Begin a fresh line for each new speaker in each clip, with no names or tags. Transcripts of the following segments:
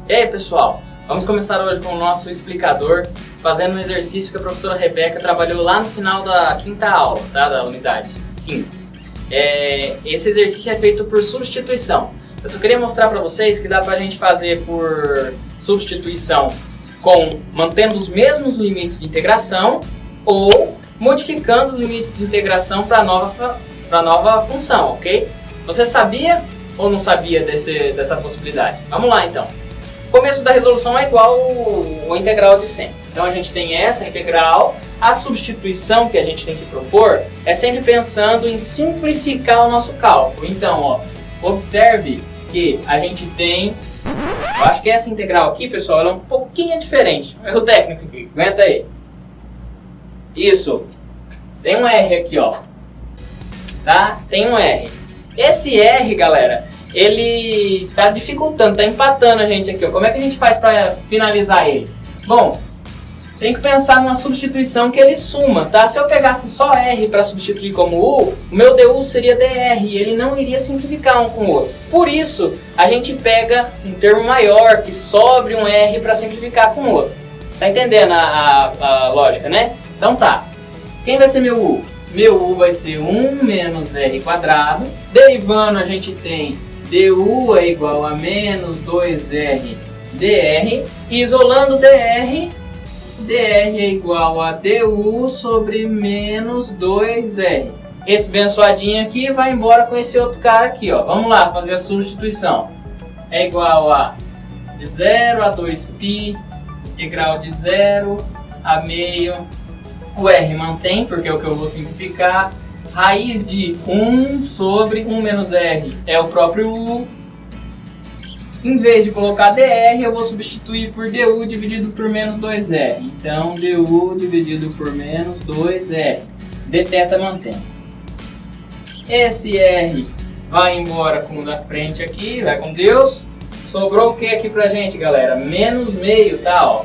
E aí pessoal, vamos começar hoje com o nosso explicador, fazendo um exercício que a professora Rebeca trabalhou lá no final da quinta aula, tá? Da unidade 5. Esse exercício é feito por substituição. Eu só queria mostrar para vocês que dá pra gente fazer por substituição mantendo os mesmos limites de integração ou modificando os limites de integração para nova função, ok? Você sabia ou não sabia dessa possibilidade? Vamos lá então. O começo da resolução é igual ao integral de sempre. Então a gente tem essa integral. A substituição que a gente tem que propor é sempre pensando em simplificar o nosso cálculo. Então, observe que a gente tem... Eu acho que essa integral aqui, pessoal, ela é um pouquinho diferente. Erro técnico aqui, aguenta aí. Isso. Tem um R aqui, ó. Tá? Tem um R. Esse R, galera, ele tá dificultando, tá empatando a gente aqui, ó. Como é que a gente faz para finalizar ele? Bom, tem que pensar numa substituição que ele suma, tá? Se eu pegasse só R para substituir como U, o meu DU seria DR e ele não iria simplificar um com o outro. Por isso, a gente pega um termo maior, que sobre um R para simplificar com o outro. Tá entendendo a lógica, né? Então tá. Quem vai ser meu U? Meu U vai ser 1 menos R quadrado. Derivando, a gente tem DU é igual a menos 2R dr. E isolando dr é igual a du sobre menos 2R. Esse abençoadinho aqui vai embora com esse outro cara aqui, ó. Vamos lá fazer a substituição. É igual a de 0 a 2π, integral de 0 a meio. O R mantém, porque é o que eu vou simplificar. Raiz de 1 sobre 1 menos R é o próprio U. Em vez de colocar dr, eu vou substituir por du dividido por menos 2r. Então, du dividido por menos 2r. Dθ mantém. Esse r vai embora com o da frente aqui, vai com Deus. Sobrou o que aqui pra gente, galera? Menos meio, tá? Ó.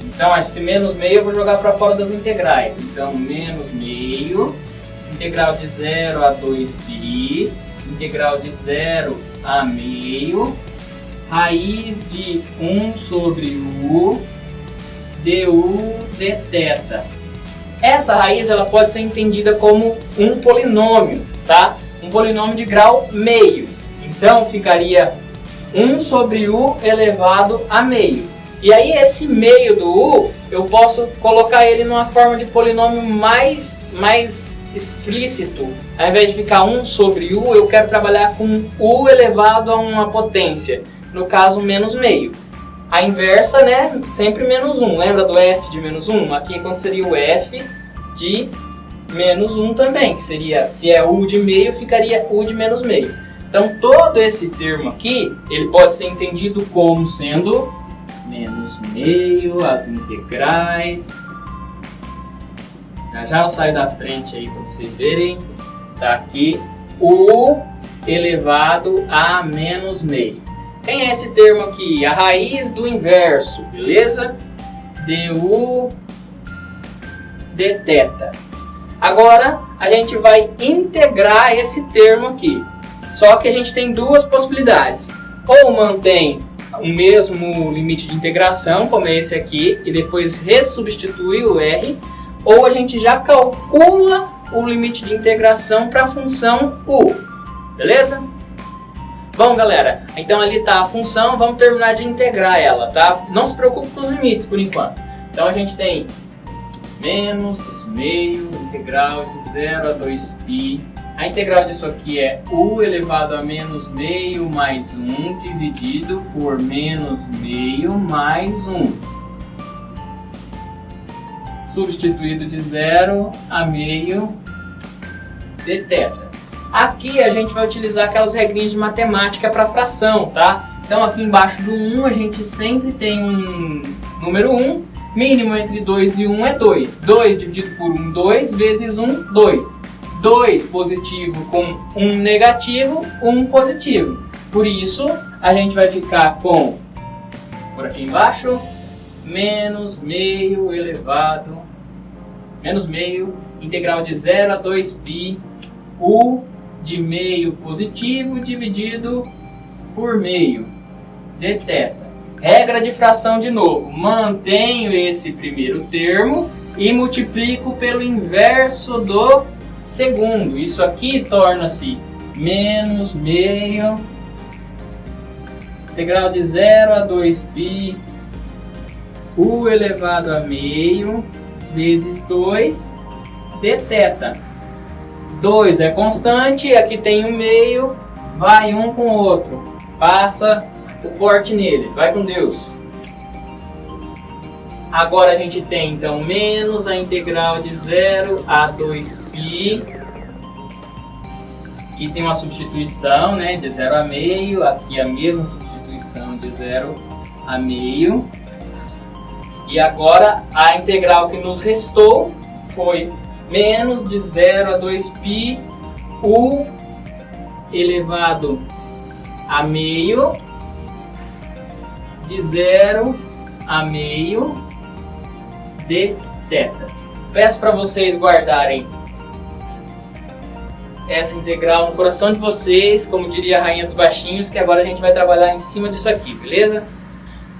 Então, esse menos meio eu vou jogar para fora das integrais. Então, menos meio, integral de 0 a 2π, integral de 0 a meio, raiz de 1 sobre U, du dθ. Essa raiz ela pode ser entendida como um polinômio, tá? Um polinômio de grau meio. Então ficaria 1 sobre U elevado a meio. E aí esse meio do U, eu posso colocar ele numa forma de polinômio mais explícito. Ao invés de ficar 1 sobre U, eu quero trabalhar com U elevado a uma potência. No caso, menos meio. A inversa, né? Sempre menos 1. Lembra do f de menos 1? Aqui aconteceria o f de menos 1 também. Que seria, se é U de meio, ficaria U de menos meio. Então, todo esse termo aqui, ele pode ser entendido como sendo menos meio, as integrais. Já eu saio da frente aí para vocês verem. Tá aqui. U elevado a menos meio. Quem é esse termo aqui? A raiz do inverso, beleza? Du dθ. Agora, a gente vai integrar esse termo aqui. Só que a gente tem duas possibilidades. Ou mantém o mesmo limite de integração, como é esse aqui, e depois ressubstitui o R. Ou a gente já calcula o limite de integração para a função U. Beleza? Bom, galera, então ali está a função, vamos terminar de integrar ela, tá? Não se preocupe com os limites por enquanto. Então a gente tem menos meio, integral de 0 a 2π. A integral disso aqui é U elevado a menos meio mais 1 dividido por menos meio mais 1. Substituído de 0 a meio dθ. Aqui a gente vai utilizar aquelas regrinhas de matemática para fração, tá? Então aqui embaixo do 1 a gente sempre tem um número 1, mínimo entre 2 e 1 é 2. 2 dividido por 1, 2, vezes 1, 2. 2 positivo com 1 negativo, 1 positivo. Por isso a gente vai ficar com, por aqui embaixo, menos meio elevado, menos meio, integral de 0 a 2π, U de meio positivo dividido por meio dθ. Regra de fração de novo. Mantenho esse primeiro termo e multiplico pelo inverso do segundo. Isso aqui torna-se menos meio integral de 0 a 2π u elevado a meio vezes 2 dθ. 2 é constante, aqui tem um meio, vai um com o outro, passa o corte neles, vai com Deus. Agora a gente tem então menos a integral de 0 a 2π, aqui tem uma substituição, né, de 0 a meio, aqui a mesma substituição de 0 a meio. E agora a integral que nos restou foi menos de 0 a 2π u elevado a meio de 0 a meio dθ. Peço para vocês guardarem essa integral no coração de vocês, como diria a rainha dos baixinhos, que agora a gente vai trabalhar em cima disso aqui, beleza?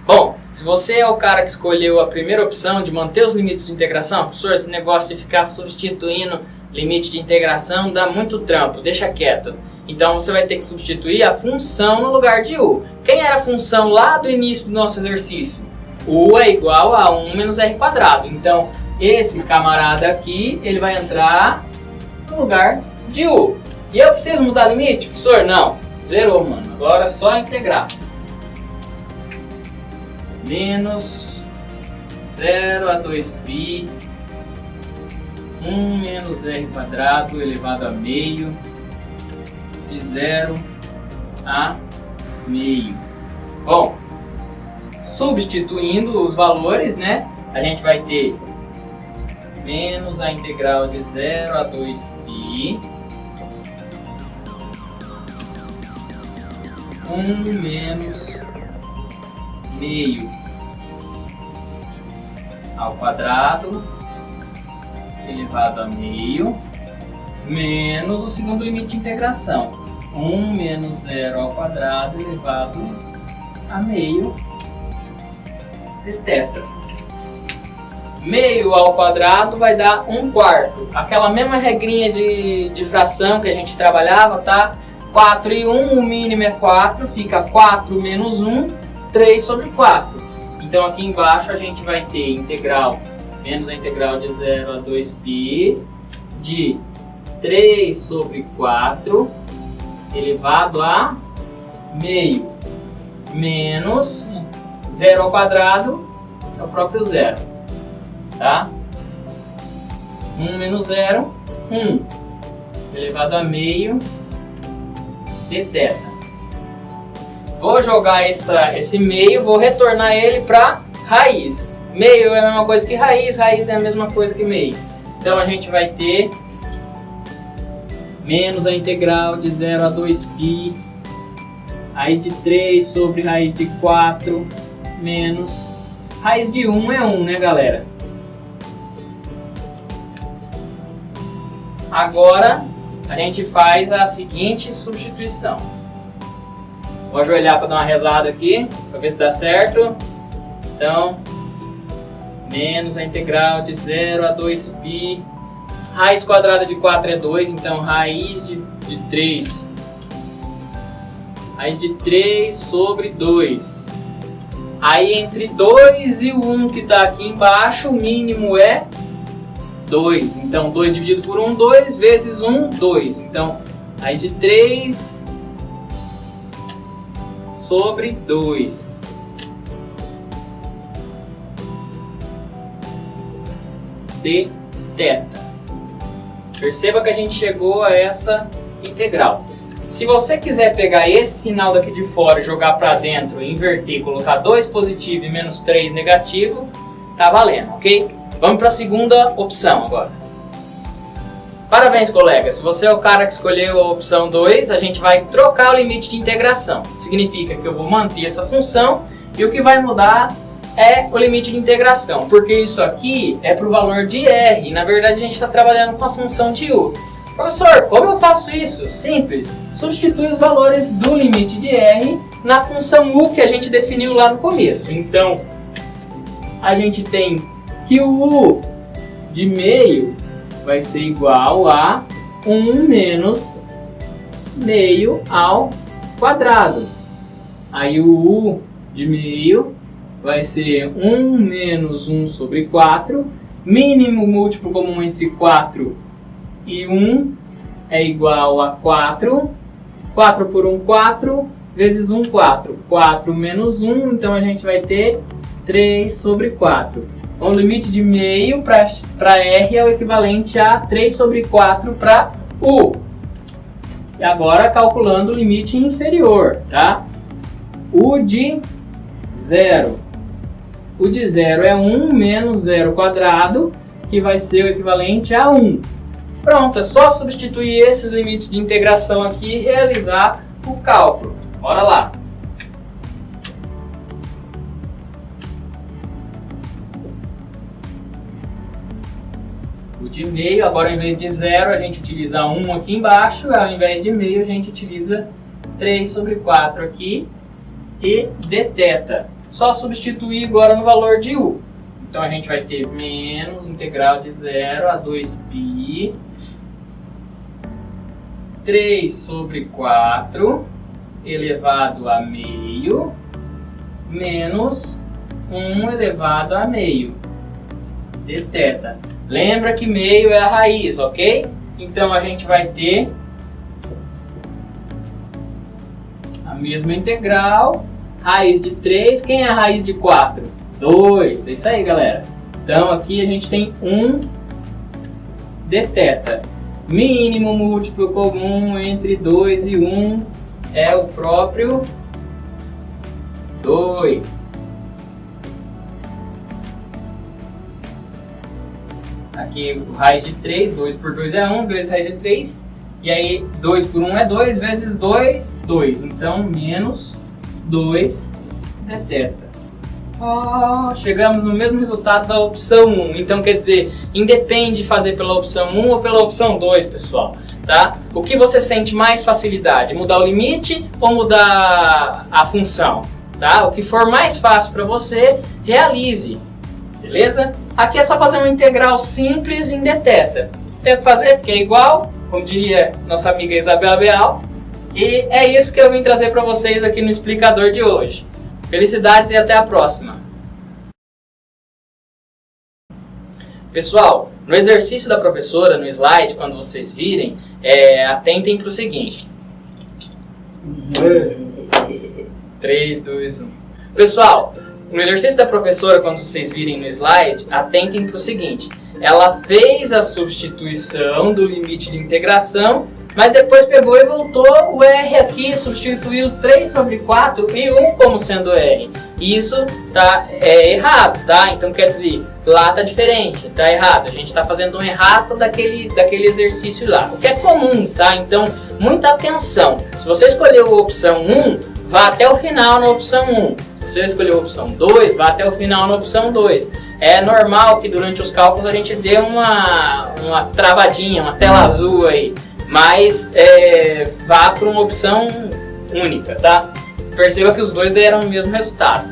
Bom, se você é o cara que escolheu a primeira opção de manter os limites de integração, professor, esse negócio de ficar substituindo limite de integração dá muito trampo, deixa quieto. Então você vai ter que substituir a função no lugar de u. Quem era a função lá do início do nosso exercício? U é igual a 1 menos r quadrado. Então esse camarada aqui, ele vai entrar no lugar de u. E eu preciso mudar limite? Professor, não. Zerou, mano. Agora é só integrar. Menos 0 a 2π 1 menos r quadrado elevado a meio de 0 a meio. Bom, substituindo os valores, né, a gente vai ter menos a integral de 0 a 2π 1 menos meio ao quadrado elevado a meio menos o segundo limite de integração, 1 menos 0 ao quadrado elevado a meio dθ. Meio ao quadrado vai dar 1/4. Aquela mesma regrinha de fração que a gente trabalhava, tá? 4 e 1, o mínimo é 4, fica 4 menos 1, 3 sobre 4. Então aqui embaixo a gente vai ter integral, menos a integral de 0 a 2π de 3 sobre 4 elevado a meio, menos 0 ao quadrado é o próprio zero, tá? 1 menos 0, 1 elevado a meio dθ. Vou jogar esse meio, vou retornar ele para raiz. Meio é a mesma coisa que raiz, raiz é a mesma coisa que meio. Então a gente vai ter menos a integral de 0 a 2π, raiz de 3 sobre raiz de 4, menos raiz de 1 é 1, né, galera? Agora a gente faz a seguinte substituição. Vou ajoelhar para dar uma rezada aqui, para ver se dá certo. Então, menos a integral de 0 a 2π, raiz quadrada de 4 é 2, então raiz de 3. Raiz de 3 sobre 2. Aí entre 2 e o 1 que está aqui embaixo, o mínimo é 2. Então 2 dividido por 1, 2, vezes 1, 2. Então raiz de 3 sobre 2. Dθ. Perceba que a gente chegou a essa integral. Se você quiser pegar esse sinal daqui de fora e jogar para dentro, inverter, colocar 2 positivo e menos 3 negativo, tá valendo, ok? Vamos para a segunda opção agora. Parabéns, colega! Se você é o cara que escolheu a opção 2, a gente vai trocar o limite de integração. Significa que eu vou manter essa função e o que vai mudar é o limite de integração, porque isso aqui é para o valor de r. Na verdade, a gente está trabalhando com a função de u. Professor, como eu faço isso? Simples. Substitui os valores do limite de R na função U que a gente definiu lá no começo. Então, a gente tem que o U de meio vai ser igual a 1 menos meio ao quadrado. Aí o U de meio vai ser 1 menos 1 sobre 4. Mínimo múltiplo comum entre 4 e 1 é igual a 4. 4 por 1, 4. Vezes 1, 4. 4 menos 1, então a gente vai ter 3 sobre 4. Então, o limite de meio para R é o equivalente a 3 sobre 4 para U. E agora calculando o limite inferior, tá? U de 0. O de 0 é 1 menos 0 quadrado, que vai ser o equivalente a 1. Pronto, é só substituir esses limites de integração aqui e realizar o cálculo. Bora lá! O de meio, agora ao invés de 0, a gente utiliza 1 aqui embaixo, ao invés de meio, a gente utiliza 3 sobre 4 aqui e dθ. Só substituir agora no valor de U. Então a gente vai ter menos integral de 0 a 2π 3 sobre 4 elevado a meio menos 1 elevado a meio dθ. Lembra que meio é a raiz, ok? Então a gente vai ter a mesma integral. Raiz de 3, quem é a raiz de 4? 2, é isso aí, galera. Então aqui a gente tem 1 dθ. Mínimo múltiplo comum entre 2 e 1 é o próprio 2. Aqui raiz de 3, 2 por 2 é 1, vezes raiz de 3. E aí 2 por 1 é 2, vezes 2, 2. Então menos 2 dθ. Chegamos no mesmo resultado da opção 1. Então quer dizer, independe de fazer pela opção 1 ou pela opção 2, pessoal. Tá? O que você sente mais facilidade? Mudar o limite ou mudar a função? Tá? O que for mais fácil para você, realize. Beleza? Aqui é só fazer uma integral simples em dθ. Tem que fazer porque é igual, como diria nossa amiga Isabela Beal. E é isso que eu vim trazer para vocês aqui no explicador de hoje. Felicidades e até a próxima! Pessoal, no exercício da professora, no slide, quando vocês virem, atentem para o seguinte. 3, 2, 1. Pessoal, no exercício da professora, quando vocês virem no slide, atentem para o seguinte. Ela fez a substituição do limite de integração, mas depois pegou e voltou o R aqui, substituiu 3 sobre 4 e 1 como sendo R. Isso é errado, tá? Então quer dizer, lá tá diferente, tá errado. A gente tá fazendo um errado daquele exercício lá, o que é comum, tá? Então, muita atenção. Se você escolheu a opção 1, vá até o final na opção 1. Se você escolheu a opção 2, vá até o final na opção 2. É normal que durante os cálculos a gente dê uma travadinha, uma tela azul aí. Mas vá para uma opção única, tá? Perceba que os dois deram o mesmo resultado.